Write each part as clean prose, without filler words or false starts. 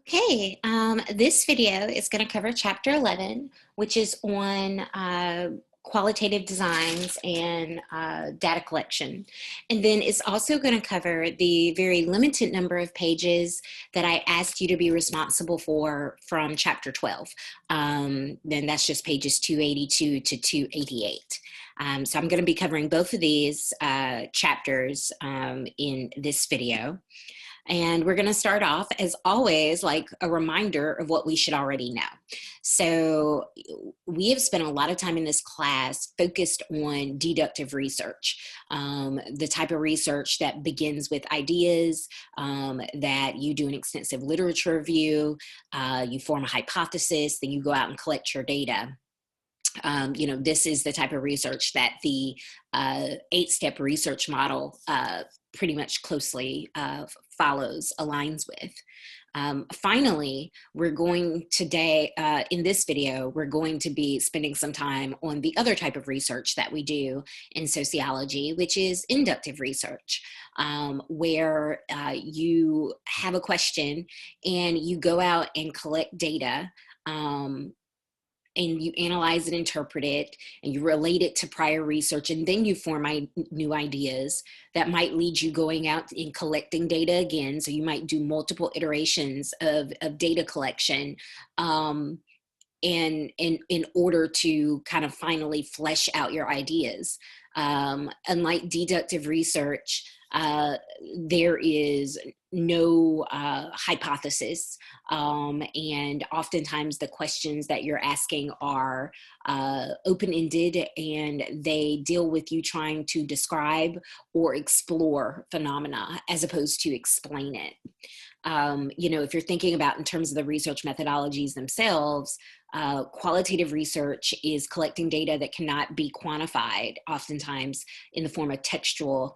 Okay, this video is going to cover chapter 11, which is on qualitative designs and data collection. And then it's also going to cover the very limited number of pages that I asked you to be responsible for from chapter 12. Then that's just pages 282 to 288. So I'm going to be covering both of these chapters in this video. And we're going to start off, as always, like a reminder of what we should already know. So we have spent a lot of time in this class focused on deductive research, the type of research that begins with ideas, that you do an extensive literature review, you form a hypothesis, then you go out and collect your data. This is the type of research that the 8-step research model pretty much closely aligns with. Finally, we're going today, in this video, we're going to be spending some time on the other type of research that we do in sociology, which is inductive research, where you have a question and you go out and collect data, and you analyze and interpret it, and you relate it to prior research, and then you form new ideas that might lead you going out and collecting data again. So you might do multiple iterations of data collection in order to kind of finally flesh out your ideas. Unlike deductive research, there is no hypothesis, and oftentimes the questions that you're asking are open-ended, and they deal with you trying to describe or explore phenomena as opposed to explain it. If you're thinking about in terms of the research methodologies themselves, qualitative research is collecting data that cannot be quantified, oftentimes in the form of textual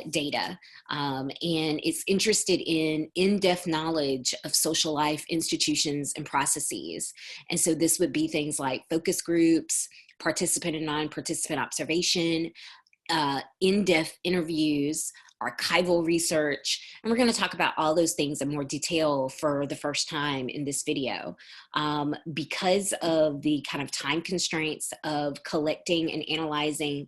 data. And it's interested in in-depth knowledge of social life, institutions, and processes. And so this would be things like focus groups, participant and non-participant observation, in-depth interviews, archival research, and we're going to talk about all those things in more detail for the first time in this video. Because of the kind of time constraints of collecting and analyzing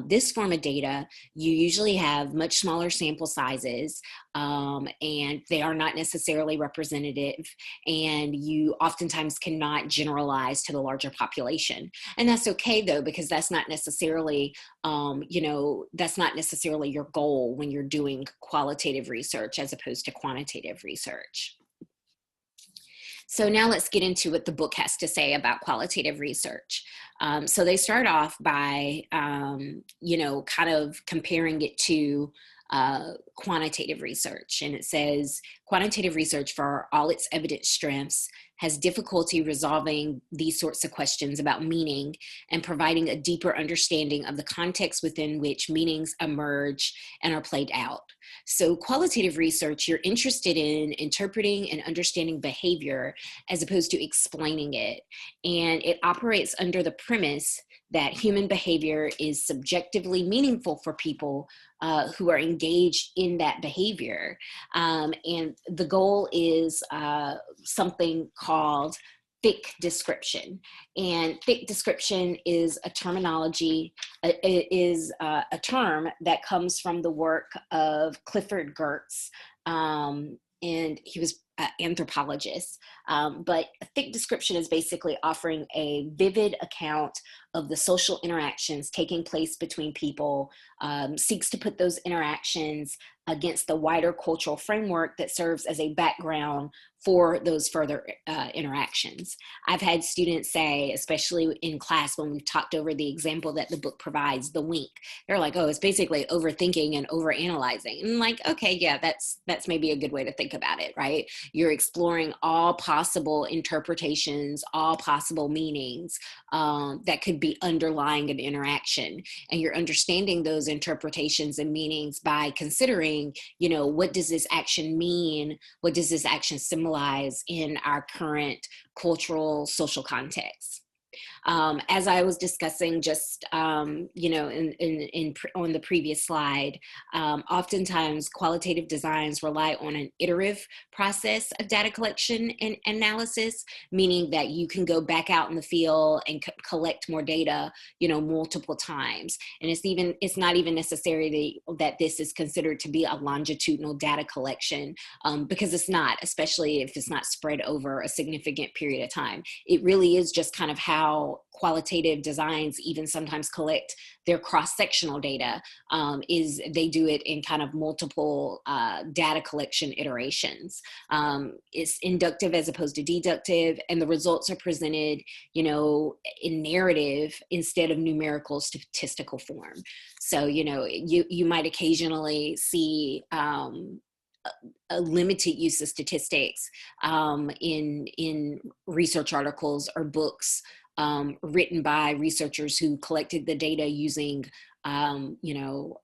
this form of data, you usually have much smaller sample sizes, and they are not necessarily representative, and you oftentimes cannot generalize to the larger population. And that's okay though, because that's not necessarily, that's not necessarily your goal when you're doing qualitative research as opposed to quantitative research. So now let's get into what the book has to say about qualitative research. So they start off by, kind of comparing it to quantitative research. And it says, quantitative research, for all its evident strengths, has difficulty resolving these sorts of questions about meaning and providing a deeper understanding of the context within which meanings emerge and are played out. So qualitative research, you're interested in interpreting and understanding behavior as opposed to explaining it. And it operates under the premise that human behavior is subjectively meaningful for people who are engaged in that behavior. And the goal is something called thick description. And thick description is a terminology, is a term that comes from the work of Clifford Geertz. And he was an anthropologist. But a thick description is basically offering a vivid account of the social interactions taking place between people, seeks to put those interactions against the wider cultural framework that serves as a background for those further interactions. I've had students say, especially in class when we've talked over the example that the book provides, the wink, they're like, oh, it's basically overthinking and overanalyzing. And I'm like, okay, yeah, that's maybe a good way to think about it, right? You're exploring all possible interpretations, all possible meanings that could be underlying an interaction. And you're understanding those interpretations and meanings by considering, what does this action mean? What does this action symbolize in our current cultural, social context? As I was discussing just, you know, on the previous slide, oftentimes qualitative designs rely on an iterative process of data collection and analysis, meaning that you can go back out in the field and collect more data, you know, multiple times. And it's not even necessary that this is considered to be a longitudinal data collection, because it's not, especially if it's not spread over a significant period of time. It really is just kind of how qualitative designs even sometimes collect their cross-sectional data, is they do it in kind of multiple data collection iterations. It's inductive as opposed to deductive, and the results are presented, you know, in narrative instead of numerical statistical form. So, you know, you might occasionally see a limited use of statistics in research articles or books written by researchers who collected the data using you know,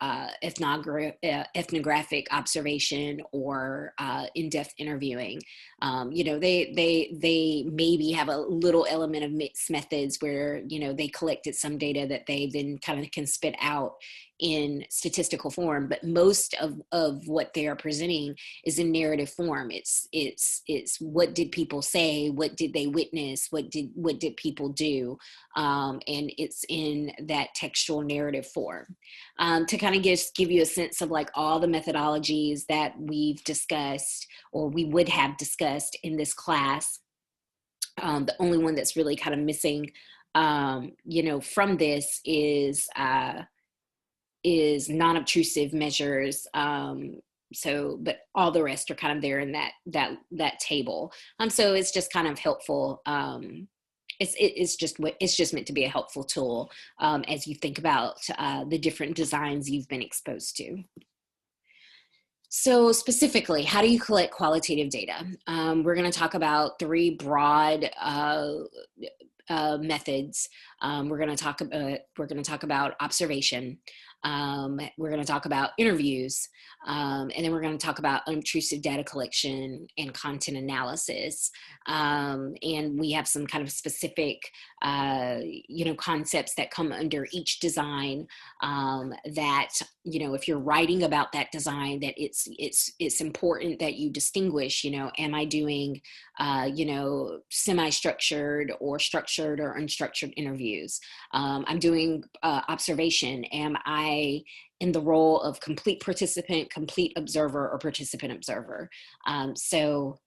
ethnographic observation or in-depth interviewing. You know, they maybe have a little element of mixed methods where, you know, they collected some data that they then kind of can spit out in statistical form, but most of what they are presenting is in narrative form. It's what did people say, what did they witness, what did people do, and it's in that textual narrative form. To kind of give you a sense of like all the methodologies that we've discussed or we would have discussed in this class, the only one that's really kind of missing, you know, from this is non-obtrusive measures. So, but all the rest are kind of there in that table. So it's just kind of helpful. It's just meant to be a helpful tool as you think about the different designs you've been exposed to. So specifically, how do you collect qualitative data? We're going to talk about three broad methods. We're going to talk about observation. We're going to talk about interviews, and then we're going to talk about unobtrusive data collection and content analysis. And we have some kind of specific, you know, concepts that come under each design that, you know, if you're writing about that design, that it's important that you distinguish, you know, am I doing, you know, semi-structured or structured or unstructured interviews? I'm doing observation. Am I in the role of complete participant, complete observer, or participant observer? So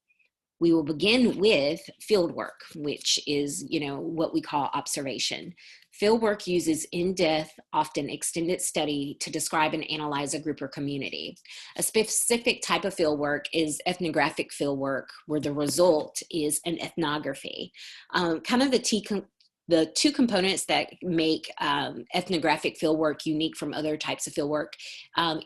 we will begin with fieldwork, which is, you know, what we call observation. Fieldwork uses in-depth, often extended study to describe and analyze a group or community. A specific type of fieldwork is ethnographic fieldwork, where the result is an ethnography. Kind of the two components that make ethnographic fieldwork unique from other types of fieldwork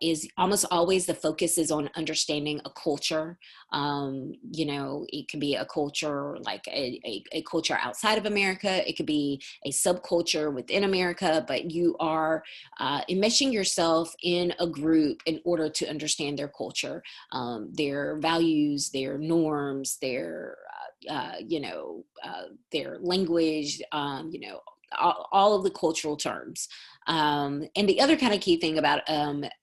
is almost always the focus is on understanding a culture. You know, it could be a culture like a culture outside of America. It could be a subculture within America, but you are enmeshing yourself in a group in order to understand their culture, their values, their norms, their you know, their language, you know, all of the cultural terms. And the other kind of key thing about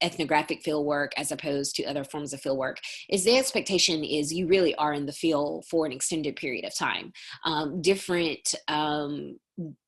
ethnographic fieldwork as opposed to other forms of fieldwork is the expectation is you really are in the field for an extended period of time.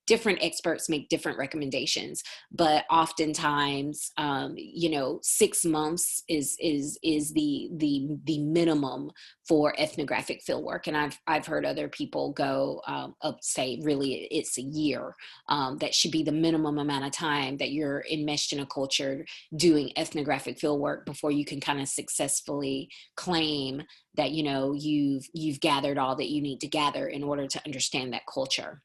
Different experts make different recommendations, but oftentimes, you know, 6 months is the minimum for ethnographic fieldwork, and I've heard other people go up say really it's a year. That should be the minimum amount of time that you're enmeshed in a culture doing ethnographic fieldwork before you can kind of successfully claim that, you know, you've gathered all that you need to gather in order to understand that culture.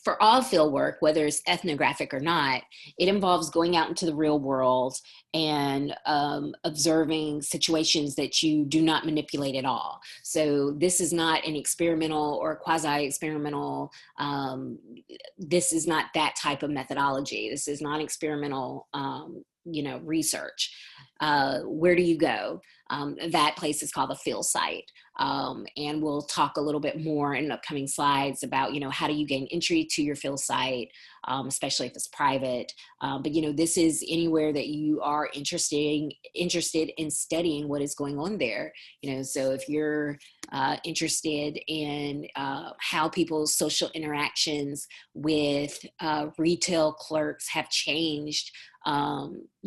For all fieldwork, whether it's ethnographic or not, it involves going out into the real world and observing situations that you do not manipulate at all. So this is not an experimental or quasi-experimental, this is not that type of methodology. This is not experimental, you know, research. Where do you go? That place is called the field site. And we'll talk a little bit more in upcoming slides about, how do you gain entry to your field site, especially if it's private. But, this is anywhere that you are interested in studying what is going on there. So if you're interested in how people's social interactions with retail clerks have changed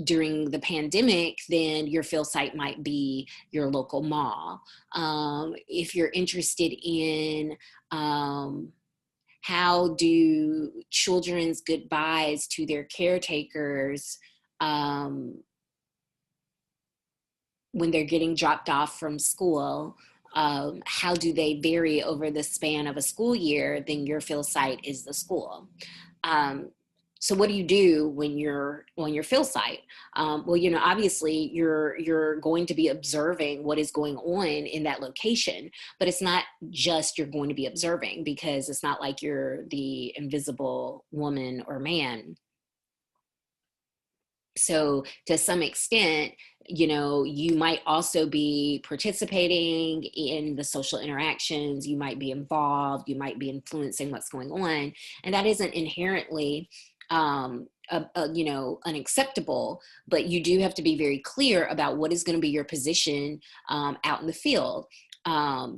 during the pandemic, then your field site might be your local mall. If you're interested in how do children's goodbyes to their caretakers when they're getting dropped off from school, how do they vary over the span of a school year, then your field site is the school. So what do you do when you're on your field site? Well, obviously you're going to be observing what is going on in that location, but it's not just you're going to be observing, because it's not like you're the invisible woman or man. So to some extent, you might also be participating in the social interactions, you might be involved, you might be influencing what's going on, and that isn't inherently unacceptable, but you do have to be very clear about what is going to be your position out in the field. Are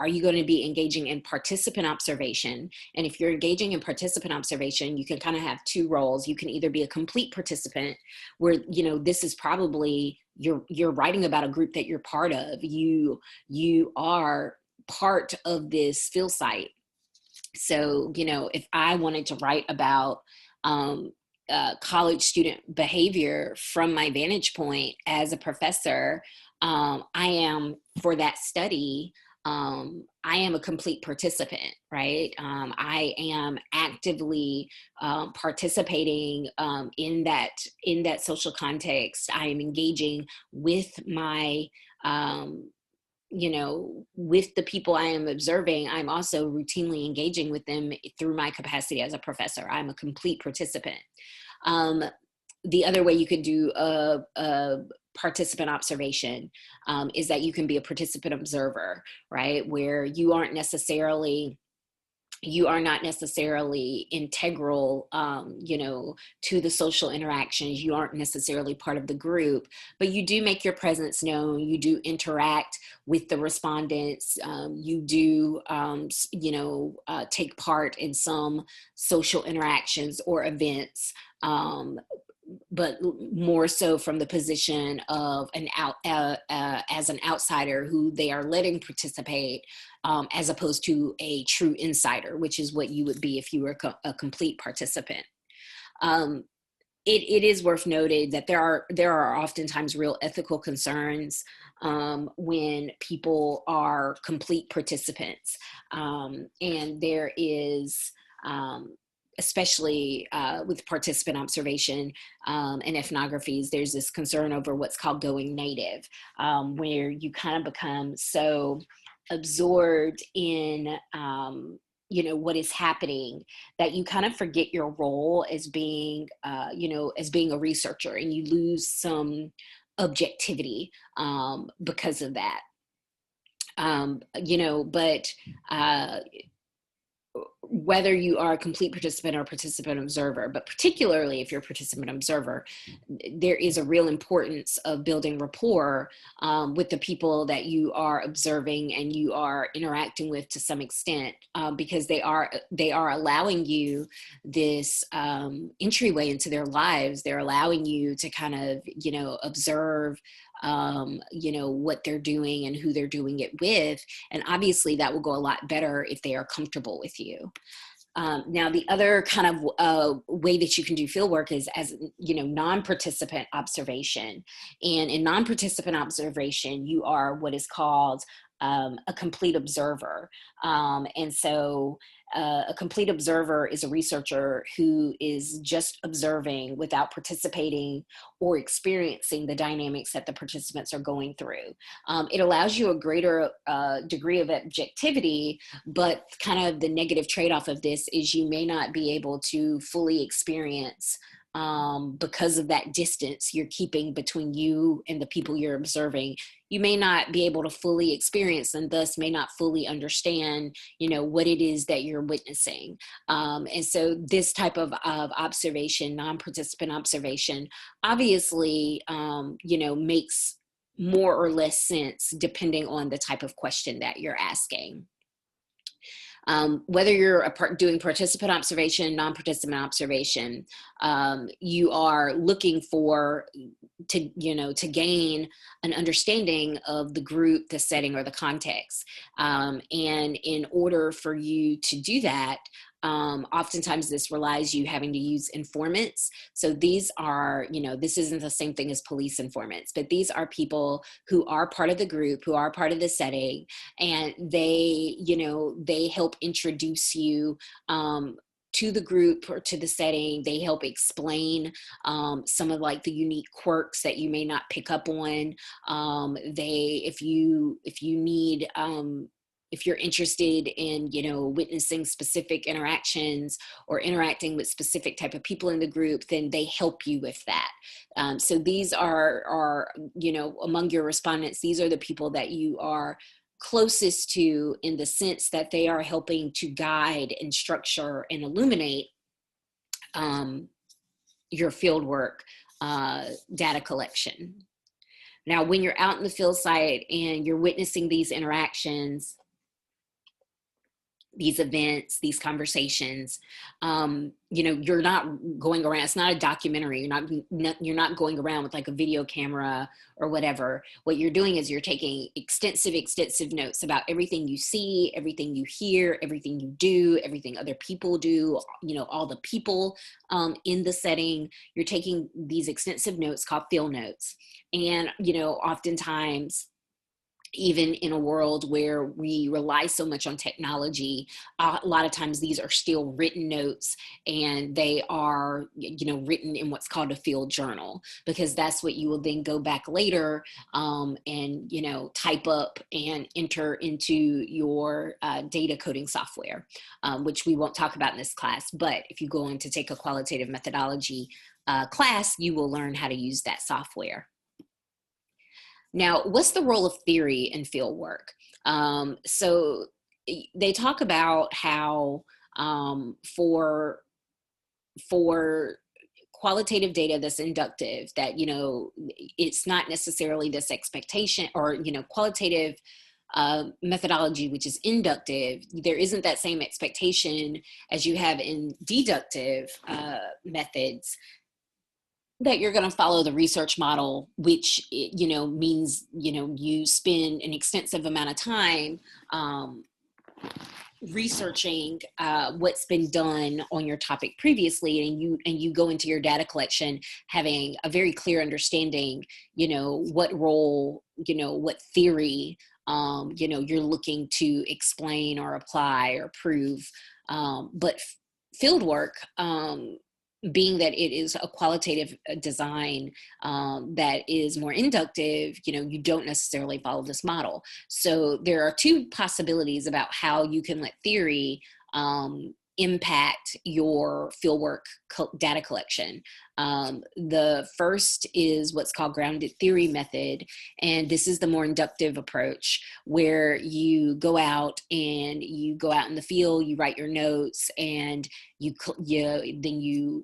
you going to be engaging in participant observation? And if you're engaging in participant observation, you can kind of have two roles. You can either be a complete participant, where, this is probably, you're writing about a group that you're part of. You are part of this field site. So, if I wanted to write about college student behavior from my vantage point as a professor, I am, for that study, I am a complete participant, right? I am actively participating in that social context. I am engaging with my with the people I am observing. I'm also routinely engaging with them through my capacity as a professor. I'm a complete participant. The other way you could do a participant observation is that you can be a participant observer, right? Where you are not necessarily integral, to the social interactions. You aren't necessarily part of the group, but you do make your presence known. You do interact with the respondents. You do, take part in some social interactions or events, but more so from the position of as an outsider who they are letting participate, as opposed to a true insider, which is what you would be if you were a complete participant. It is worth noting that there are oftentimes real ethical concerns when people are complete participants, and there is, especially with participant observation and ethnographies, there's this concern over what's called going native, where you kind of become so absorbed in what is happening that you kind of forget your role as being a researcher, and you lose some objectivity because of that. But whether you are a complete participant or participant observer, but particularly if you're a participant observer, there is a real importance of building rapport with the people that you are observing and you are interacting with to some extent, because they are allowing you this entryway into their lives. They're allowing you to kind of, observe what they're doing and who they're doing it with. And obviously that will go a lot better if they are comfortable with you. Now, the other kind of way that you can do fieldwork is as, non-participant observation. And in non-participant observation, you are what is called a complete observer. And so a complete observer is a researcher who is just observing without participating or experiencing the dynamics that the participants are going through. It allows you a greater degree of objectivity, but kind of the negative trade-off of this is you may not be able to fully experience because of that distance you're keeping between you and the people you're observing, you may not be able to fully experience and thus may not fully understand, what it is that you're witnessing. And so this type of observation, non-participant observation, obviously, makes more or less sense depending on the type of question that you're asking. Whether you're doing participant observation, non-participant observation, you are looking to gain an understanding of the group, the setting, or the context. And in order for you to do that, oftentimes this relies you having to use informants. So these are, this isn't the same thing as police informants, but these are people who are part of the group, who are part of the setting, and they help introduce you to the group or to the setting. They help explain some of like the unique quirks that you may not pick up on. If you need, if you're interested in, witnessing specific interactions or interacting with specific type of people in the group, then they help you with that. So these are, among your respondents, these are the people that you are closest to in the sense that they are helping to guide and structure and illuminate your fieldwork data collection. Now, when you're out in the field site and you're witnessing these interactions, these events, these conversations, you're not going around. It's not a documentary. You're not going around with like a video camera or whatever. What you're doing is you're taking extensive notes about everything you see, everything you hear, everything you do, everything other people do, all the people in the setting. You're taking these extensive notes called field notes. And, oftentimes, even in a world where we rely so much on technology, a lot of times these are still written notes, and they are, written in what's called a field journal, because that's what you will then go back later and, type up and enter into your data coding software, which we won't talk about in this class. But if you go on to take a qualitative methodology class, you will learn how to use that software. Now, what's the role of theory in field work? So they talk about how for qualitative data that's inductive, that, it's not necessarily this expectation, or, qualitative methodology, which is inductive, there isn't that same expectation as you have in deductive methods, that you're going to follow the research model, which, means, you spend an extensive amount of time researching what's been done on your topic previously, and you go into your data collection having a very clear understanding, what role, what theory, you're looking to explain or apply or prove. But fieldwork, being that it is a qualitative design that is more inductive, you don't necessarily follow this model. So there are two possibilities about how you can let theory impact your fieldwork data collection. The first is what's called grounded theory method. And this is the more inductive approach, where you go out in the field, you write your notes, and then you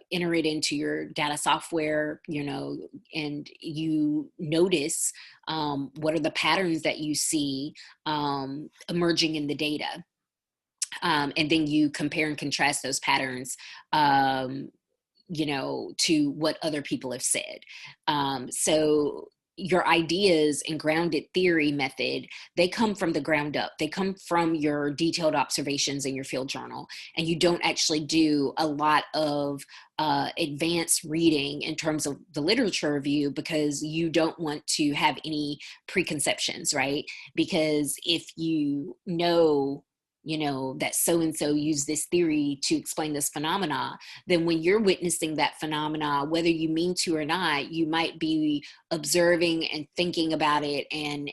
enter it into your data software, and you notice what are the patterns that you see emerging in the data. And then you compare and contrast those patterns, to what other people have said. So your ideas in grounded theory method, they come from the ground up. They come from your detailed observations in your field journal. And you don't actually do a lot of advanced reading in terms of the literature review, because you don't want to have any preconceptions, right? Because if you know that so-and-so used this theory to explain this phenomena, then when you're witnessing that phenomena, whether you mean to or not, you might be observing and thinking about it and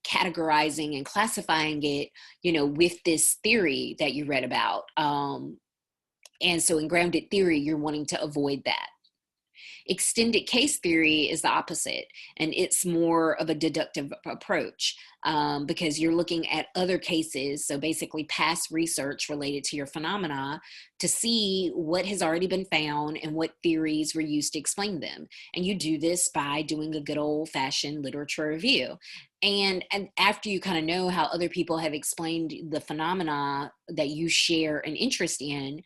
categorizing and classifying it, with this theory that you read about. And so in grounded theory, you're wanting to avoid that. Extended case theory is the opposite, and it's more of a deductive approach, because you're looking at other cases, so basically past research related to your phenomena, to see what has already been found and what theories were used to explain them. And you do this by doing a good old-fashioned literature review. And after you kind of know how other people have explained the phenomena that you share an interest in,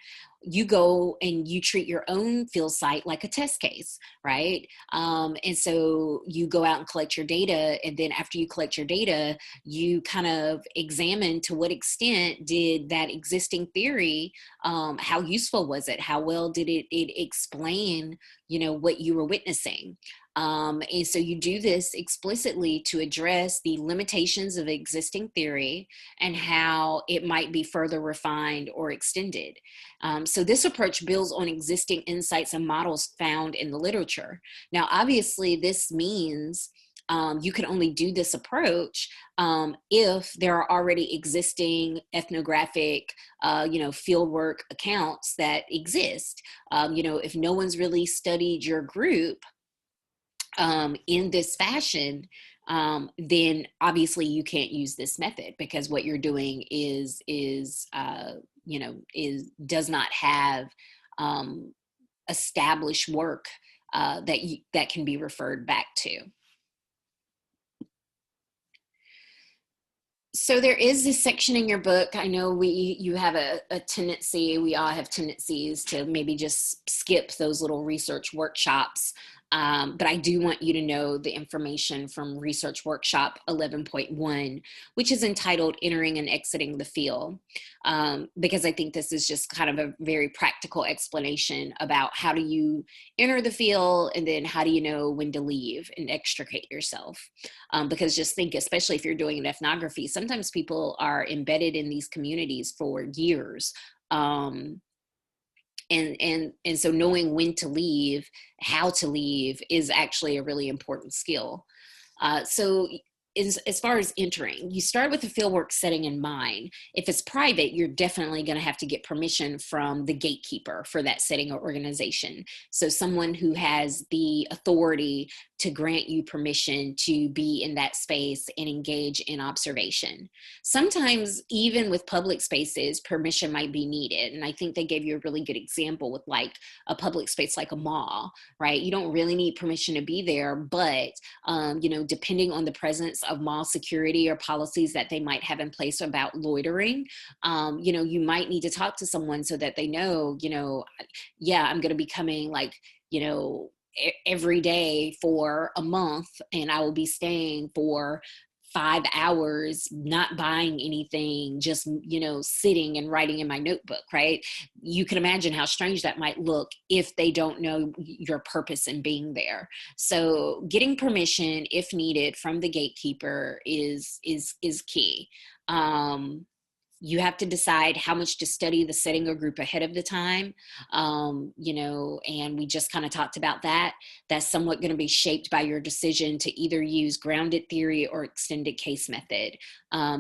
you go and you treat your own field site like a test case, right? And so you go out and collect your data, and then after you collect your data, you kind of examine to what extent did that existing theory, how useful was it? How well did it explain, what you were witnessing? And so you do this explicitly to address the limitations of existing theory and how it might be further refined or extended. So this approach builds on existing insights and models found in the literature. Now, obviously, this means you can only do this approach if there are already existing ethnographic, fieldwork accounts that exist. If no one's really studied your group in this fashion, then obviously you can't use this method, because what you're doing does not have established work that can be referred back to. So there is this section in your book. I know you have a tendency, we all have tendencies to maybe just skip those little research workshops. But I do want you to know the information from Research Workshop 11.1, which is entitled Entering and Exiting the Field, because I think this is just kind of a very practical explanation about how do you enter the field, and then how do you know when to leave and extricate yourself. Because just think, especially if you're doing an ethnography, sometimes people are embedded in these communities for years. And so knowing when to leave, how to leave, is actually a really important skill. So as far as entering, you start with the fieldwork setting in mind. If it's private, you're definitely going to have to get permission from the gatekeeper for that setting or organization. So someone who has the authority to grant you permission to be in that space and engage in observation. Sometimes even with public spaces, permission might be needed. And I think they gave you a really good example with like a public space like a mall, right? You don't really need permission to be there, but depending on the presence of mall security or policies that they might have in place about loitering, you might need to talk to someone so that they know, I'm going to be coming every day for a month, and I will be staying for 5 hours, not buying anything, just, sitting and writing in my notebook, right? You can imagine how strange that might look if they don't know your purpose in being there. So getting permission, if needed, from the gatekeeper is key. You have to decide how much to study the setting or group ahead of the time, and we just kind of talked about that. That's somewhat going to be shaped by your decision to either use grounded theory or extended case method,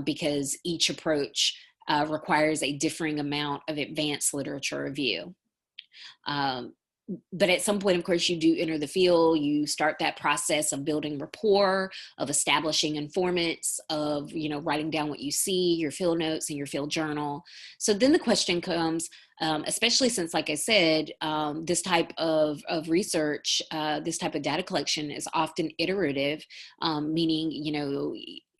because each approach requires a differing amount of advanced literature review. But at some point, of course, you do enter the field. You start that process of building rapport, of establishing informants, of, writing down what you see, your field notes and your field journal. So then the question comes, especially since, like I said, this type of research, this type of data collection is often iterative, meaning,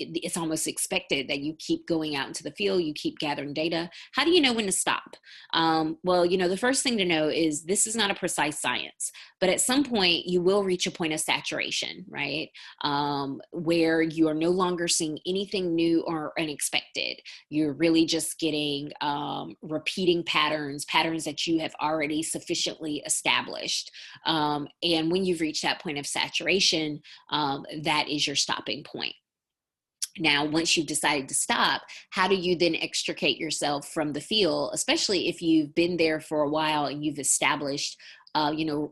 it's almost expected that you keep going out into the field, you keep gathering data. How do you know when to stop? Well, the first thing to know is this is not a precise science, but at some point you will reach a point of saturation, right? Where you are no longer seeing anything new or unexpected. You're really just getting repeating patterns that you have already sufficiently established. And when you've reached that point of saturation, that is your stopping point. Now, once you've decided to stop, how do you then extricate yourself from the field, especially if you've been there for a while and you've established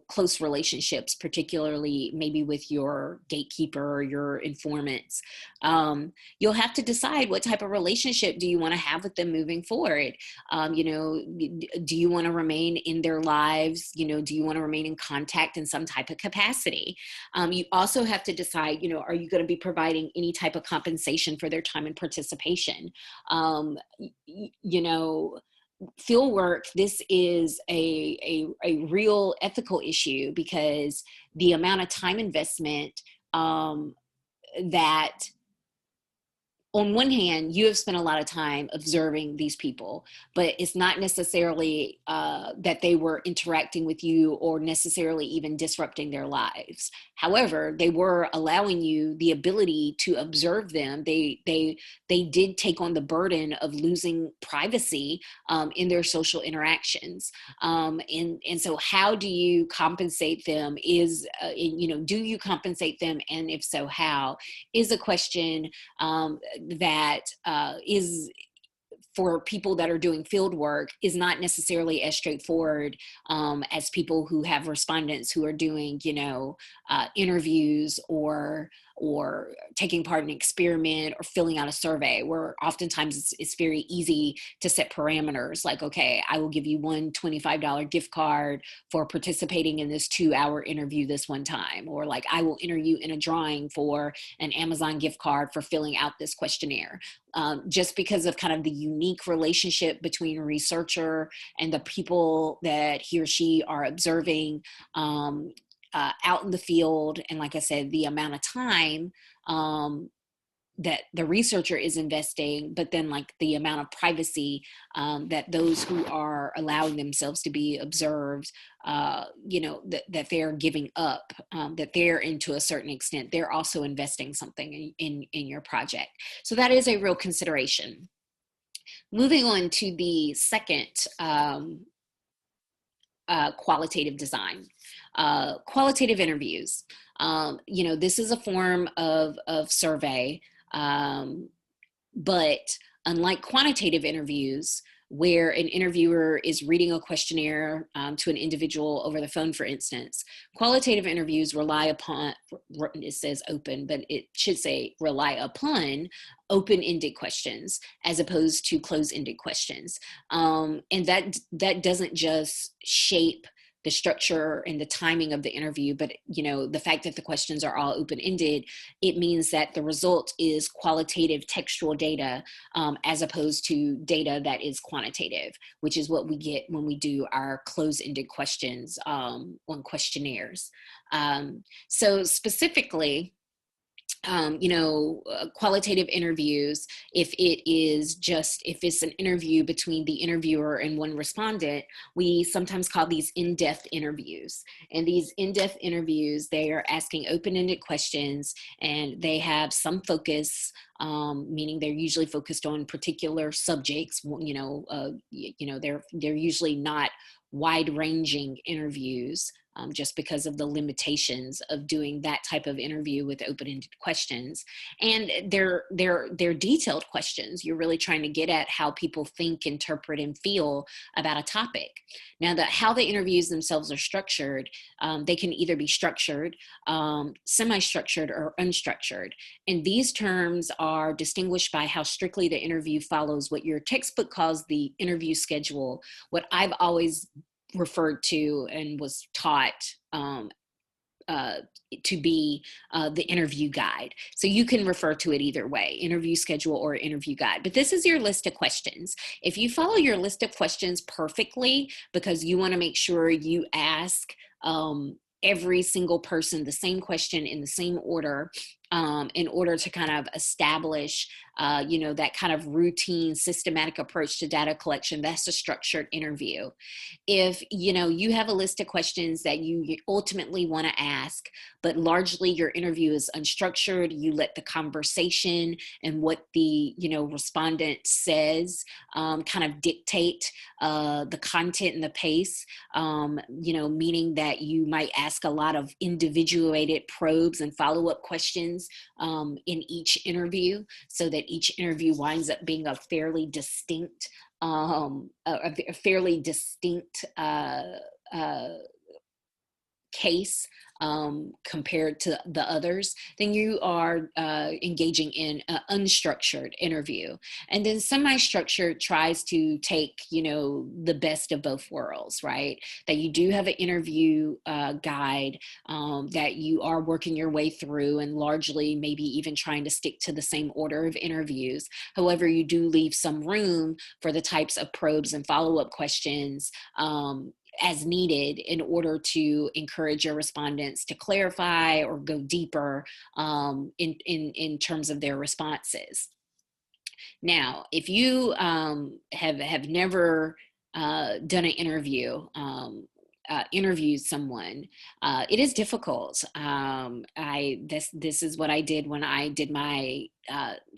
close relationships, particularly maybe with your gatekeeper or your informants. You'll have to decide what type of relationship do you want to have with them moving forward. Do you want to remain in their lives? Do you want to remain in contact in some type of capacity? You also have to decide, are you going to be providing any type of compensation for their time and participation? Field work, this is a real ethical issue, because the amount of time investment that, on one hand, you have spent a lot of time observing these people, but it's not necessarily that they were interacting with you or necessarily even disrupting their lives. However, they were allowing you the ability to observe them. They did take on the burden of losing privacy in their social interactions. And so how do you compensate them do you compensate them? And if so, how, is a question that is, for people that are doing field work, is not necessarily as straightforward as people who have respondents who are doing, interviews or taking part in an experiment or filling out a survey, where oftentimes it's very easy to set parameters like, okay, I will give you one $25 gift card for participating in this 2-hour interview this one time, or like, I will enter you in a drawing for an Amazon gift card for filling out this questionnaire. Just because of kind of the unique relationship between a researcher and the people that he or she are observing out in the field. And like I said, the amount of time that the researcher is investing, but then like the amount of privacy that those who are allowing themselves to be observed, that they're giving up, that they're, into a certain extent, they're also investing something in your project. So that is a real consideration. Moving on to the second qualitative design. Qualitative interviews. This is a form of survey, but unlike quantitative interviews, where an interviewer is reading a questionnaire to an individual over the phone, for instance, qualitative interviews rely upon, it says open, but it should say rely upon open-ended questions as opposed to closed-ended questions. And that doesn't just shape the structure and the timing of the interview, but the fact that the questions are all open-ended, it means that the result is qualitative textual data as opposed to data that is quantitative, which is what we get when we do our closed-ended questions on questionnaires. So specifically, qualitative interviews, if it's an interview between the interviewer and one respondent, we sometimes call these in-depth interviews. And these in-depth interviews, they are asking open-ended questions, and they have some focus, meaning they're usually focused on particular subjects. They're usually not wide-ranging interviews, just because of the limitations of doing that type of interview with open-ended questions. And they're detailed questions. You're really trying to get at how people think, interpret, and feel about a topic. Now, how the interviews themselves are structured, they can either be structured, semi-structured, or unstructured. And these terms are distinguished by how strictly the interview follows what your textbook calls the interview schedule, what I've always referred to and was taught to be the interview guide. So you can refer to it either way, interview schedule or interview guide. But this is your list of questions. If you follow your list of questions perfectly, because you want to make sure you ask every single person the same question in the same order, in order to kind of establish, that kind of routine, systematic approach to data collection, that's a structured interview. If, you have a list of questions that you ultimately want to ask, but largely your interview is unstructured, you let the conversation and what the, respondent says kind of dictate the content and the pace, meaning that you might ask a lot of individuated probes and follow-up questions in each interview, so that each interview winds up being a fairly distinct case compared to the others, then you are engaging in an unstructured interview. And then semi-structured tries to take, the best of both worlds, right? That you do have an interview guide that you are working your way through, and largely maybe even trying to stick to the same order of interviews. However, you do leave some room for the types of probes and follow-up questions as needed in order to encourage your respondents to clarify or go deeper in terms of their responses. Now, if you have never done an interview, interviewed someone, it is difficult. This is what I did when I did my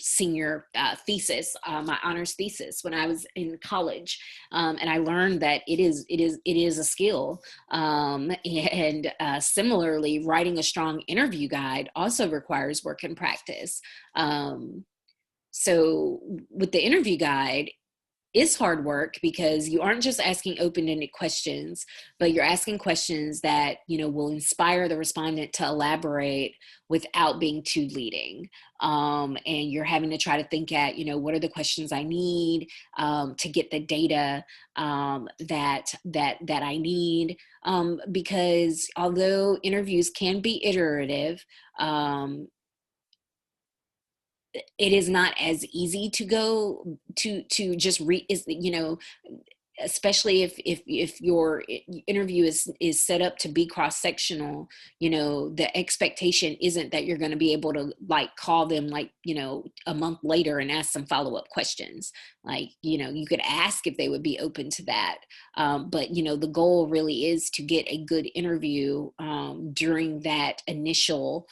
senior thesis, my honors thesis when I was in college, and I learned that it is a skill. And similarly, writing a strong interview guide also requires work and practice. So with the interview guide, it's hard work because you aren't just asking open-ended questions, but you're asking questions that, will inspire the respondent to elaborate without being too leading. And you're having to try to think at, what are the questions I need to get the data that I need. Because although interviews can be iterative, it is not as easy to go to just read, especially if your interview is set up to be cross-sectional. The expectation isn't that you're going to be able to call them a month later and ask some follow-up questions. You could ask if they would be open to that. But the goal really is to get a good interview during that initial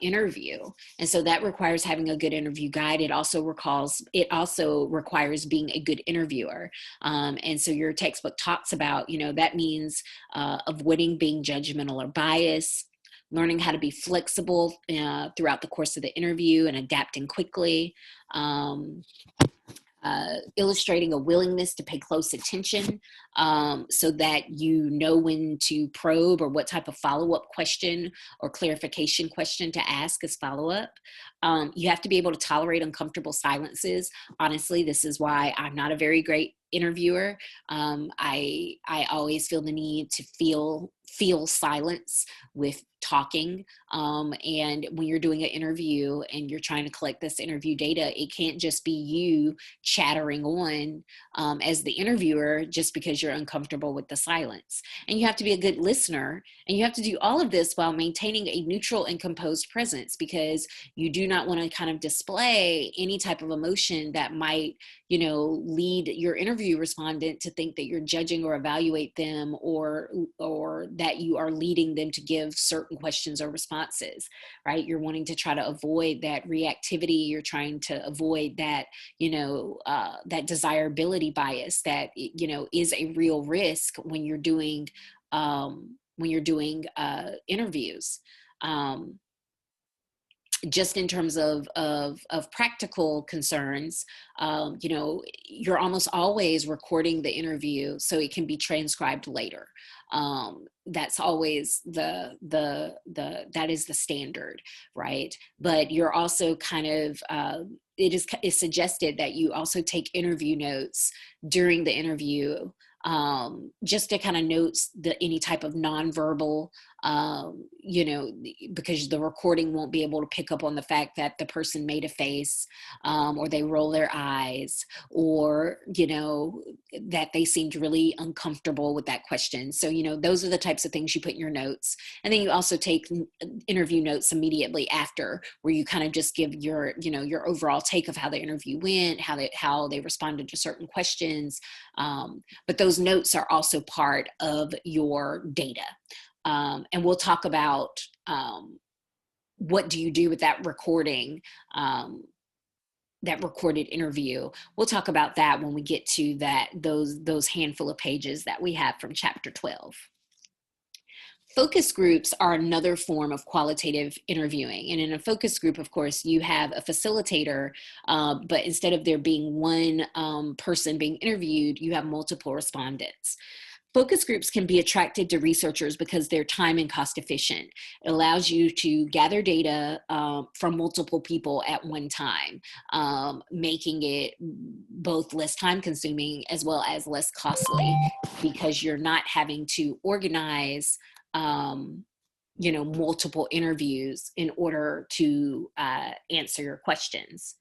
interview. And so that requires having a good interview guide. It also requires being a good interviewer. And so your textbook talks about, that means avoiding being judgmental or biased, learning how to be flexible throughout the course of the interview and adapting quickly, illustrating a willingness to pay close attention so that you know when to probe or what type of follow-up question or clarification question to ask as follow-up. You have to be able to tolerate uncomfortable silences. Honestly, this is why I'm not a very great interviewer. I always feel the need to feel silence with talking. And when you're doing an interview and you're trying to collect this interview data, it can't just be you chattering on as the interviewer just because you're uncomfortable with the silence. And you have to be a good listener, and you have to do all of this while maintaining a neutral and composed presence, because you do not want to kind of display any type of emotion that might, lead your interview respondent to think that you're judging or evaluate them, or that you are leading them to give certain questions or responses, right? You're wanting to try to avoid that reactivity. You're trying to avoid that, that desirability bias that, is a real risk when you're doing interviews. Just in terms of practical concerns, you're almost always recording the interview so it can be transcribed later. That's always that is the standard, right? But you're also kind of, it's suggested that you also take interview notes during the interview, just to kind of note any type of nonverbal, because the recording won't be able to pick up on the fact that the person made a face, or they roll their eyes, or, that they seemed really uncomfortable with that question. So, those are the types of things you put in your notes. And then you also take interview notes immediately after, where you kind of just give your overall take of how the interview went, how they responded to certain questions. But those notes are also part of your data. And we'll talk about what do you do with that recording, that recorded interview. We'll talk about that when we get to those handful of pages that we have from chapter 12. Focus groups are another form of qualitative interviewing. And in a focus group, of course, you have a facilitator, but instead of there being one person being interviewed, you have multiple respondents. Focus groups can be attractive to researchers because they're time and cost efficient. It allows you to gather data from multiple people at one time, making it both less time consuming as well as less costly, because you're not having to organize multiple interviews in order to answer your questions.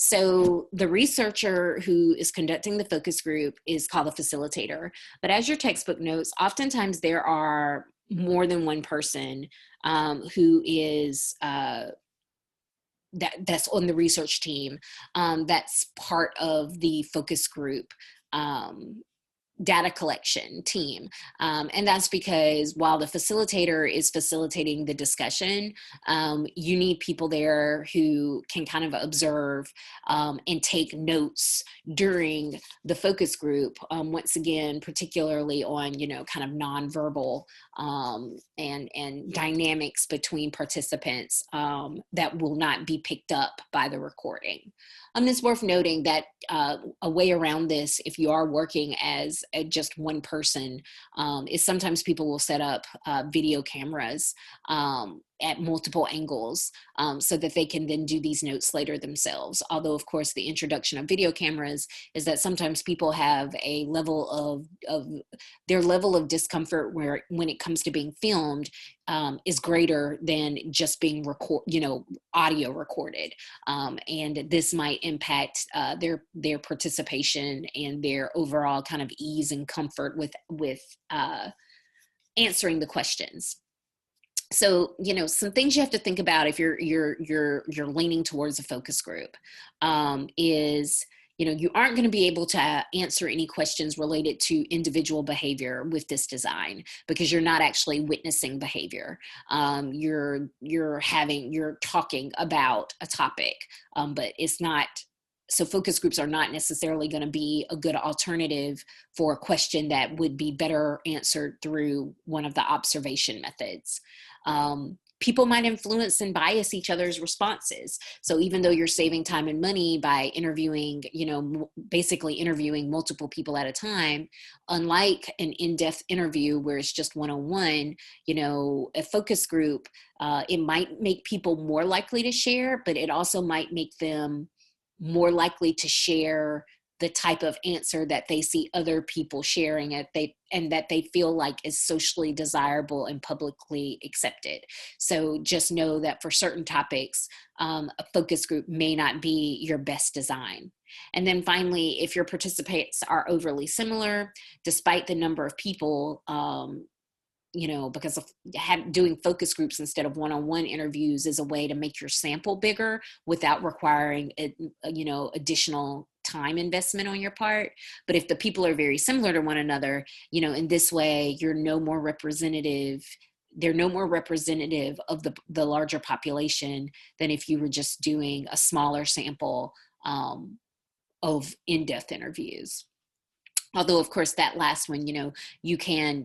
So the researcher who is conducting the focus group is called a facilitator. But as your textbook notes, oftentimes there are more than one person who is that's on the research team, that's part of the focus group data collection team. And that's because while the facilitator is facilitating the discussion, you need people there who can kind of observe and take notes during the focus group. Once again, particularly on, kind of nonverbal and dynamics between participants that will not be picked up by the recording. It's worth noting that a way around this, if you are working as just one person, is sometimes people will set up video cameras at multiple angles so that they can then do these notes later themselves. Although, of course, the introduction of video cameras is that sometimes people have a level of their level of discomfort where when it comes to being filmed is greater than just being audio recorded. And this might impact their participation and their overall kind of ease and comfort with answering the questions. So, some things you have to think about if you're leaning towards a focus group is, you aren't going to be able to answer any questions related to individual behavior with this design because you're not actually witnessing behavior. You're talking about a topic, but it's not. So focus groups are not necessarily going to be a good alternative for a question that would be better answered through one of the observation methods. People might influence and bias each other's responses. So even though you're saving time and money by interviewing, basically interviewing multiple people at a time, unlike an in-depth interview where it's just one-on-one, a focus group, it might make people more likely to share, but it also might make them more likely to share the type of answer that they see other people sharing and that they feel like is socially desirable and publicly accepted. So just know that for certain topics, a focus group may not be your best design. And then finally, if your participants are overly similar, despite the number of people, because of doing focus groups instead of one-on-one interviews is a way to make your sample bigger without requiring, additional time investment on your part. But if the people are very similar to one another, in this way, they're no more representative of the larger population than if you were just doing a smaller sample of in-depth interviews. Although, of course, that last one, you can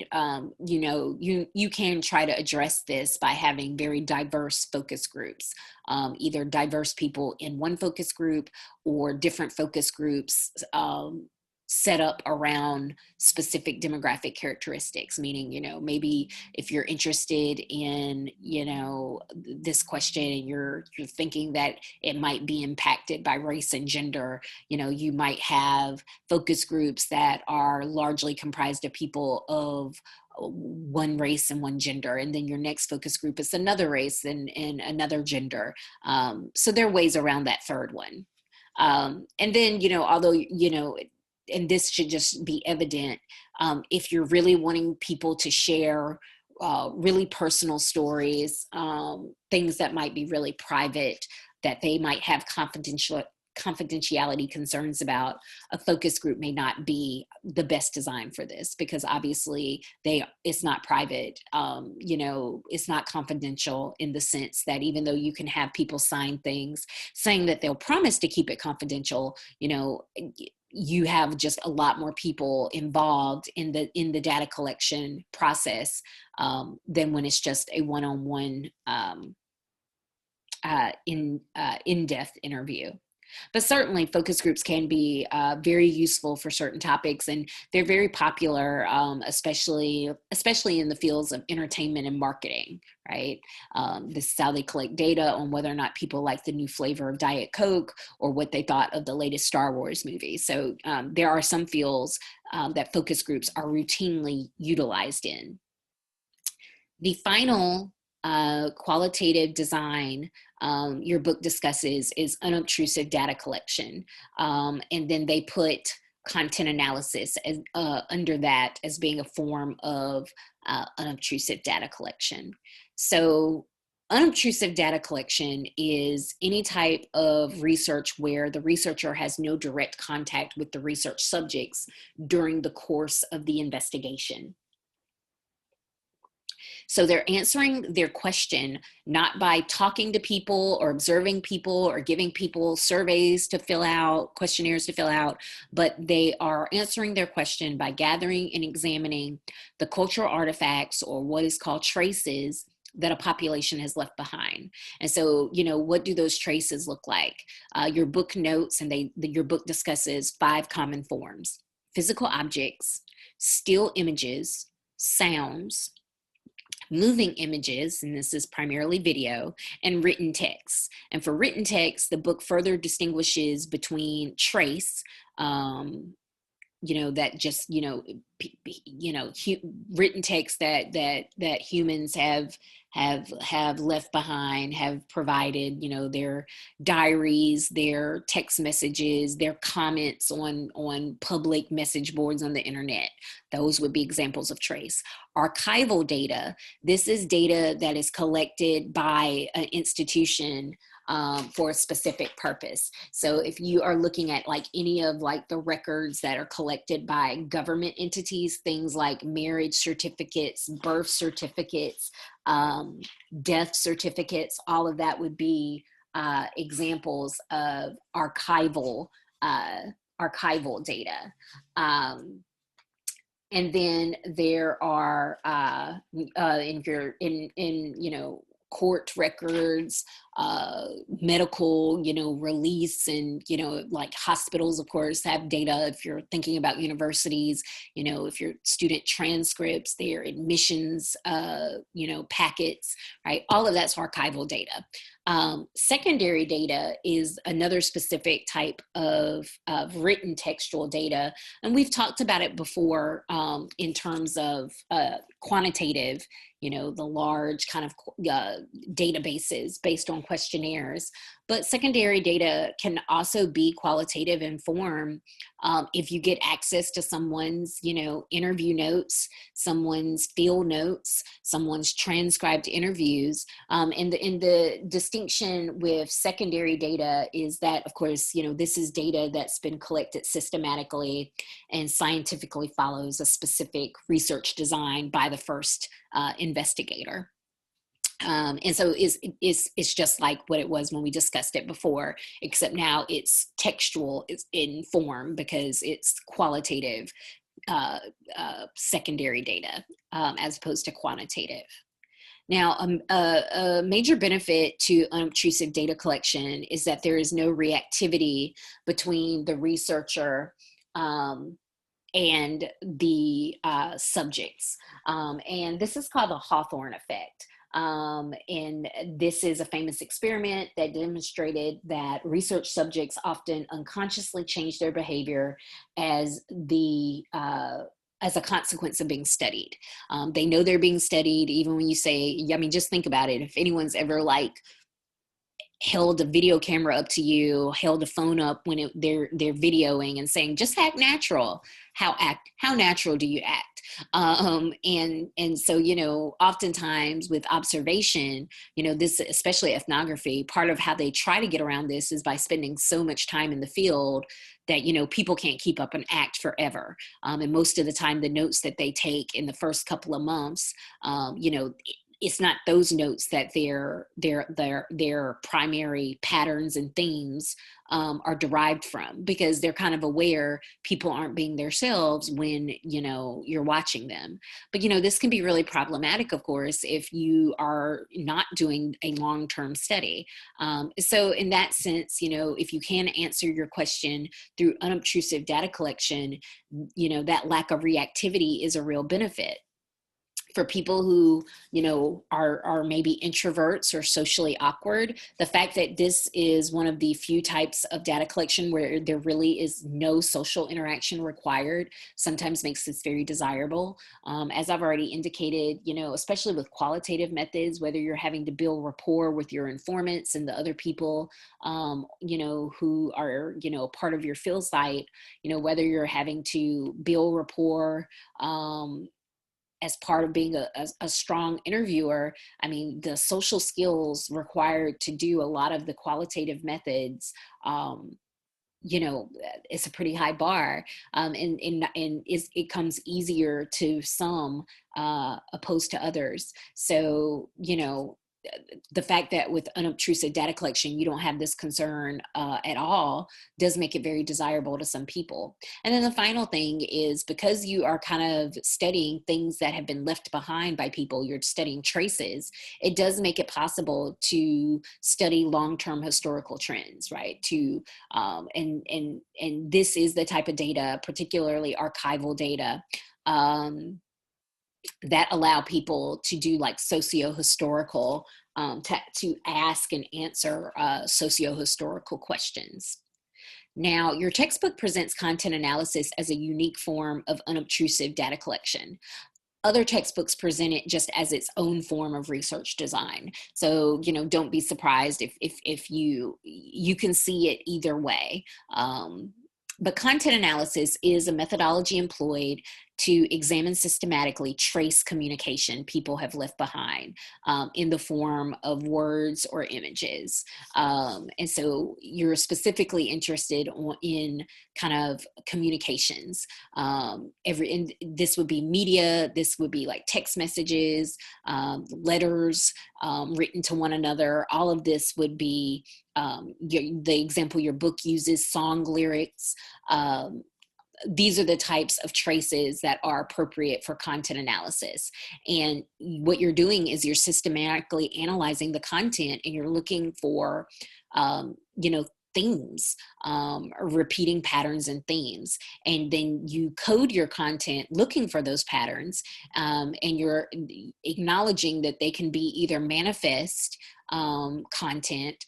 try to address this by having very diverse focus groups, either diverse people in one focus group or different focus groups set up around specific demographic characteristics, meaning, maybe if you're interested in, this question and you're thinking that it might be impacted by race and gender, you might have focus groups that are largely comprised of people of one race and one gender, and then your next focus group is another race and another gender. So there are ways around that third one. And then, although, and this should just be evident, if you're really wanting people to share really personal stories, things that might be really private, that they might have confidentiality concerns about, a focus group may not be the best design for this because obviously it's not private, it's not confidential in the sense that even though you can have people sign things saying that they'll promise to keep it confidential, you have just a lot more people involved in the data collection process than when it's just a one-on-one in-depth interview. But certainly focus groups can be very useful for certain topics, and they're very popular, especially in the fields of entertainment and marketing, right? This is how they collect data on whether or not people like the new flavor of Diet Coke or what they thought of the latest Star Wars movie. So there are some fields that focus groups are routinely utilized in. The final qualitative design your book discusses is unobtrusive data collection. And then they put content analysis as, under that as being a form of unobtrusive data collection. So unobtrusive data collection is any type of research where the researcher has no direct contact with the research subjects during the course of the investigation. So they're answering their question not by talking to people or observing people or giving people surveys to fill out, questionnaires to fill out, but they are answering their question by gathering and examining the cultural artifacts, or what is called traces, that a population has left behind. And so, you know, what do those traces look like? Your book notes, and your book discusses 5 common forms: physical objects, still images, sounds, moving images, and this is primarily video, and written text. And for written text, the book further distinguishes between trace, that just, written text that humans have left behind, have provided, their diaries, their text messages, their comments on public message boards on the internet. Those would be examples of trace. Archival data, this is data that is collected by an institution for a specific purpose. So if you are looking at like any of like the records that are collected by government entities, things like marriage certificates, birth certificates, death certificates, all of that would be examples of archival data. And then there are court records, medical, release, and, like hospitals, of course, have data. If you're thinking about universities, if your student transcripts, their admissions, packets, right? All of that's archival data. Secondary data is another specific type of written textual data. And we've talked about it before in terms of quantitative, the large kind of databases based on questionnaires. But secondary data can also be qualitative in form if you get access to someone's, interview notes, someone's field notes, someone's transcribed interviews. And the distinction with secondary data is that, of course, this is data that's been collected systematically and scientifically follows a specific research design by the first investigator. And so it's just like what it was when we discussed it before, except now it's textual, it's in form, because it's qualitative secondary data as opposed to quantitative. Now, a major benefit to unobtrusive data collection is that there is no reactivity between the researcher and the subjects. And this is called the Hawthorne effect. And this is a famous experiment that demonstrated that research subjects often unconsciously change their behavior as a consequence of being studied. They know they're being studied, even when you say, just think about it. If anyone's ever held a video camera up to you, held a phone up when they're videoing and saying, just act natural. How natural do you act? And so, oftentimes with observation, this, especially ethnography, part of how they try to get around this is by spending so much time in the field that, people can't keep up an act forever. And most of the time, the notes that they take in the first couple of months, it's not those notes that their primary patterns and themes are derived from, because they're kind of aware people aren't being themselves when, you're watching them. But, this can be really problematic, of course, if you are not doing a long-term study. So in that sense, if you can answer your question through unobtrusive data collection, that lack of reactivity is a real benefit. For people who, are maybe introverts or socially awkward, the fact that this is one of the few types of data collection where there really is no social interaction required sometimes makes this very desirable. As I've already indicated, especially with qualitative methods, whether you're having to build rapport with your informants and the other people, who are, part of your field site, whether you're having to build rapport, as part of being a strong interviewer, I mean, the social skills required to do a lot of the qualitative methods, it's a pretty high bar, and it comes easier to some opposed to others. So, the fact that with unobtrusive data collection, you don't have this concern at all does make it very desirable to some people. And then the final thing is, because you are kind of studying things that have been left behind by people, you're studying traces, it does make it possible to study long-term historical trends, right? And this is the type of data, particularly archival data, that allow people to do like socio-historical, to ask and answer socio-historical questions. Now, your textbook presents content analysis as a unique form of unobtrusive data collection. Other textbooks present it just as its own form of research design. So, don't be surprised if you can see it either way. But content analysis is a methodology employed to examine systematically trace communication people have left behind, in the form of words or images. And so you're specifically interested in kind of communications. And this would be media, this would be like text messages, letters written to one another. All of this would be the example your book uses, song lyrics. These are the types of traces that are appropriate for content analysis. And what you're doing is you're systematically analyzing the content, and you're looking for, themes, repeating patterns and themes. And then you code your content looking for those patterns, and you're acknowledging that they can be either manifest content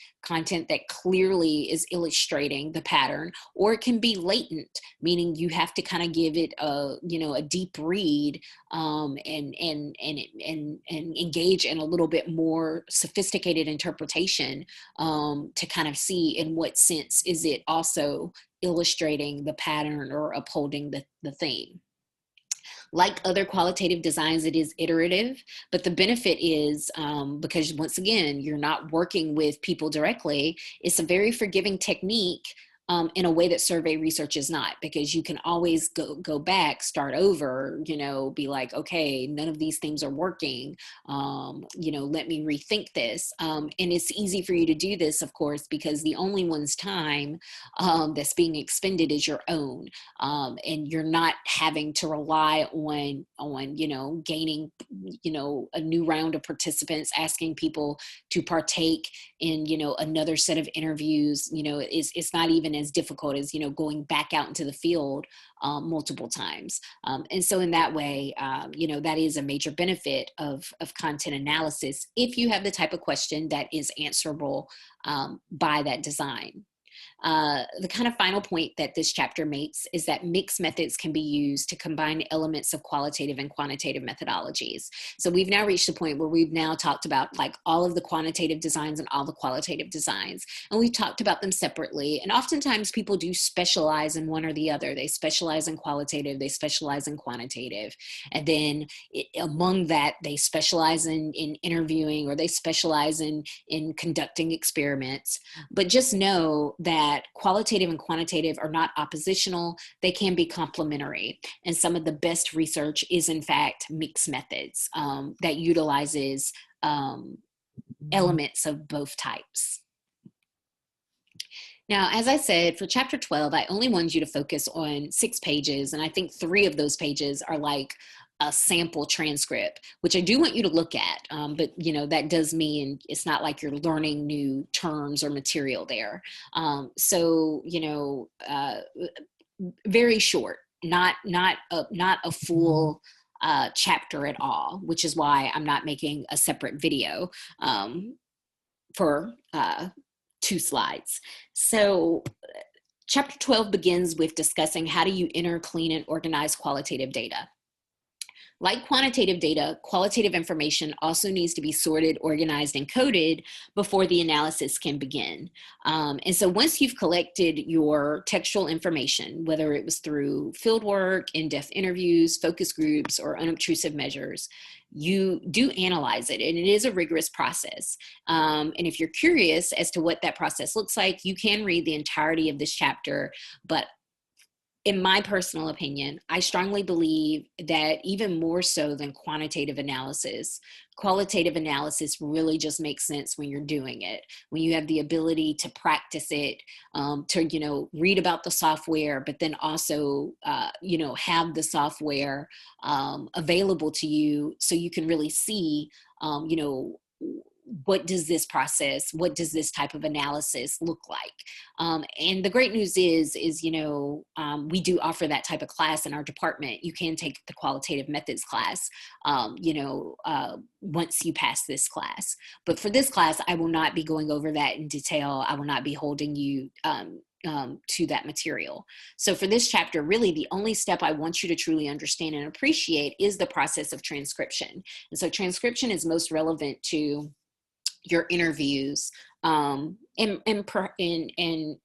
that clearly is illustrating the pattern, or it can be latent, meaning you have to kind of give it a deep read, and engage in a little bit more sophisticated interpretation, to kind of see in what sense is it also illustrating the pattern or upholding the theme. Like other qualitative designs, it is iterative, but the benefit is, because once again, you're not working with people directly, it's a very forgiving technique, in a way that survey research is not, because you can always go back, start over, be like, okay, none of these things are working. Let me rethink this. And it's easy for you to do this, of course, because the only one's time that's being expended is your own. And you're not having to rely on gaining, a new round of participants, asking people to partake in, another set of interviews. It's not even as difficult as, going back out into the field multiple times. And so in that way, that is a major benefit of content analysis if you have the type of question that is answerable by that design. The kind of final point that this chapter makes is that mixed methods can be used to combine elements of qualitative and quantitative methodologies. So we've now reached the point where we've now talked about like all of the quantitative designs and all the qualitative designs, and we've talked about them separately. And oftentimes people do specialize in one or the other. They specialize in qualitative, they specialize in quantitative. And then among that, they specialize in interviewing, or they specialize in conducting experiments. But just know that that qualitative and quantitative are not oppositional. They can be complementary. And some of the best research is, in fact, mixed methods that utilizes elements of both types. Now, as I said, for chapter 12, I only wanted you to focus on 6 pages. And I think 3 of those pages are like a sample transcript, which I do want you to look at. But, you know, that does mean it's not like you're learning new terms or material there. So, you know, very short, not a full chapter at all, which is why I'm not making a separate video for 2 slides. So chapter 12 begins with discussing how do you enter, clean, and organize qualitative data. Like quantitative data, qualitative information also needs to be sorted, organized, and coded before the analysis can begin. And so once you've collected your textual information, whether it was through fieldwork, in-depth interviews, focus groups, or unobtrusive measures, you do analyze it, and it is a rigorous process. And if you're curious as to what that process looks like, you can read the entirety of this chapter, but in my personal opinion, I strongly believe that even more so than quantitative analysis, qualitative analysis really just makes sense when you're doing it, when you have the ability to practice it, to, you know, read about the software, but then also, you know, have the software available to you so you can really see, you know, what does this process, what does this type of analysis look like? And the great news is, you know, we do offer that type of class in our department. You can take the qualitative methods class, you know, once you pass this class. But for this class, I will not be going over that in detail. I will not be holding you to that material. So for this chapter, really the only step I want you to truly understand and appreciate is the process of transcription. And so transcription is most relevant to your interviews and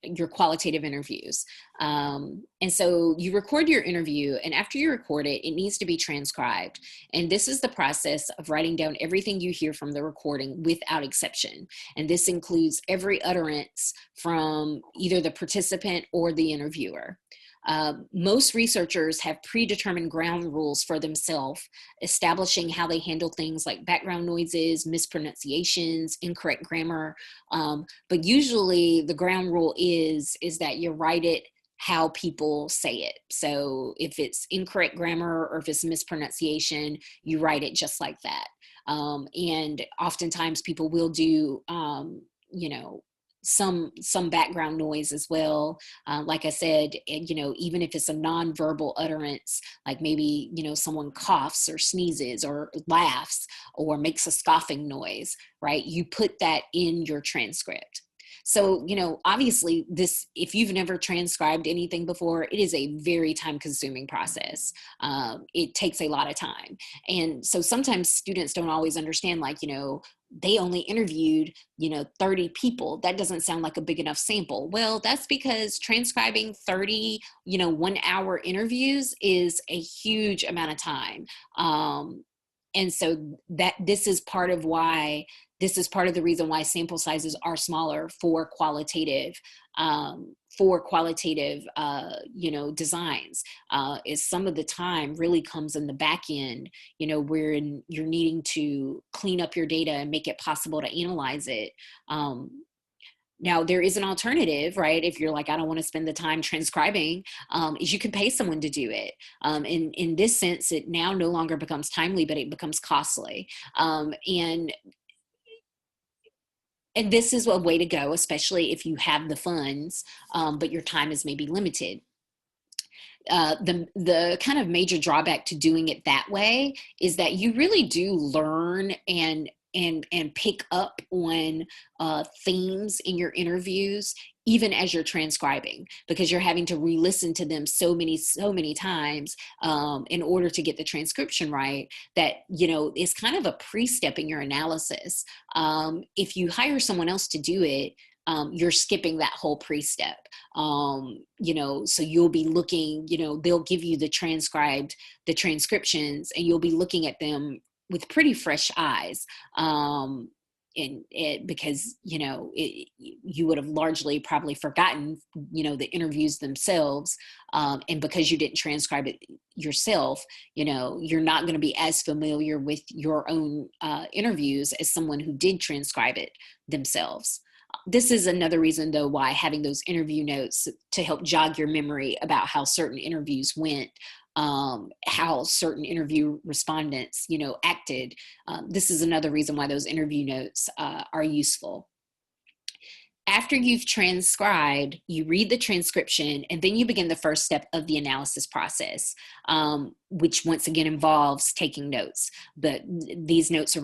your qualitative interviews. And so you record your interview, and after you record it, it needs to be transcribed. And this is the process of writing down everything you hear from the recording without exception. And this includes every utterance from either the participant or the interviewer. Most researchers have predetermined ground rules for themselves, establishing how they handle things like background noises, mispronunciations, incorrect grammar. But usually the ground rule is that you write it how people say it. So if it's incorrect grammar or if it's mispronunciation, you write it just like that. And oftentimes people will do, you know, some background noise as well. Like I said, you know, even if it's a nonverbal utterance, like maybe, you know, someone coughs or sneezes or laughs or makes a scoffing noise, right? You put that in your transcript. So, you know, obviously this, if you've never transcribed anything before, it is a very time consuming process. It takes a lot of time. And so sometimes students don't always understand, like, you know, they only interviewed, you know, 30 people. That doesn't sound like a big enough sample. Well, that's because transcribing 30, you know, 1-hour interviews is a huge amount of time. And so that this is part of the reason why sample sizes are smaller for qualitative, you know, designs. Is some of the time really comes in the back end, you know, where you're needing to clean up your data and make it possible to analyze it. Now, there is an alternative, right? If you're like, I don't want to spend the time transcribing, is you can pay someone to do it. In this sense, it now no longer becomes timely, but it becomes costly. And this is a way to go, especially if you have the funds, but your time is maybe limited. The kind of major drawback to doing it that way is that you really do learn and pick up on themes in your interviews, even as you're transcribing, because you're having to re-listen to them so many times in order to get the transcription right, that, you know, it's kind of a pre-step in your analysis. If you hire someone else to do it, you're skipping that whole pre-step. You know, so you'll be looking, you know, they'll give you the transcriptions, and you'll be looking at them with pretty fresh eyes. in it, because, you would have largely probably forgotten, the interviews themselves. And because you didn't transcribe it yourself, you're not going to be as familiar with your own interviews as someone who did transcribe it themselves. This is another reason, though, why having those interview notes to help jog your memory about how certain interviews went, how certain interview respondents, acted. This is another reason why those interview notes are useful. After you've transcribed, you read the transcription, and then you begin the first step of the analysis process, which once again involves taking notes. But these notes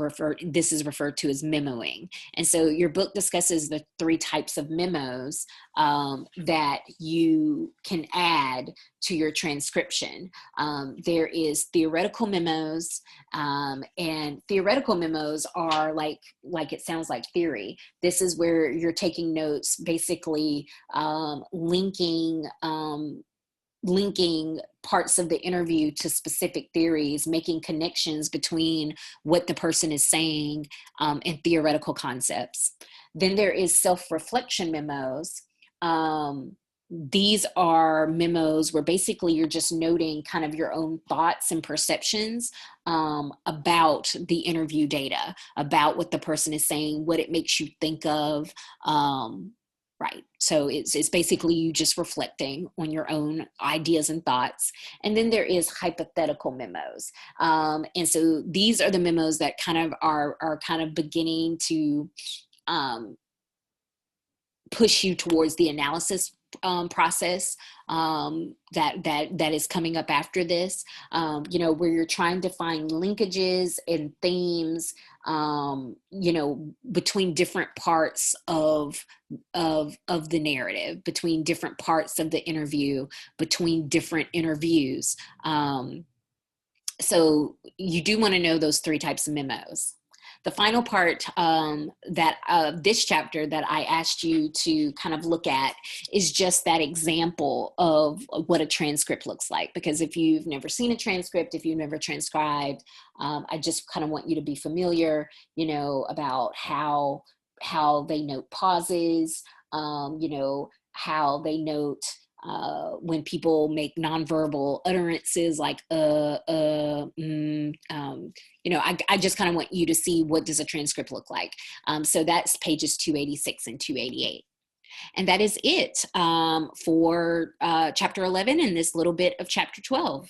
this is referred to as memoing. And so your book discusses the 3 types of memos that you can add to your transcription. There is theoretical memos, and theoretical memos are like it sounds like theory. This is where you're taking notes, basically linking parts of the interview to specific theories, making connections between what the person is saying and theoretical concepts. Then there is self-reflection memos. These are memos where basically you're just noting kind of your own thoughts and perceptions about the interview data, about what the person is saying, what it makes you think of. Right. So it's basically you just reflecting on your own ideas and thoughts. And then there is hypothetical memos. And so these are the memos that kind of are kind of beginning to push you towards the analysis process that is coming up after this, where you're trying to find linkages and themes, between different parts of the narrative, between different parts of the interview, between different interviews. So you do want to know those 3 types of memos. The final part this chapter that I asked you to kind of look at is just that example of what a transcript looks like. Because if you've never seen a transcript, if you've never transcribed, I just kind of want you to be familiar, about how they note pauses, how they note when people make nonverbal utterances like I just kind of want you to see, what does a transcript look like. So that's pages 286 and 288. And that is it for chapter 11 and this little bit of chapter 12.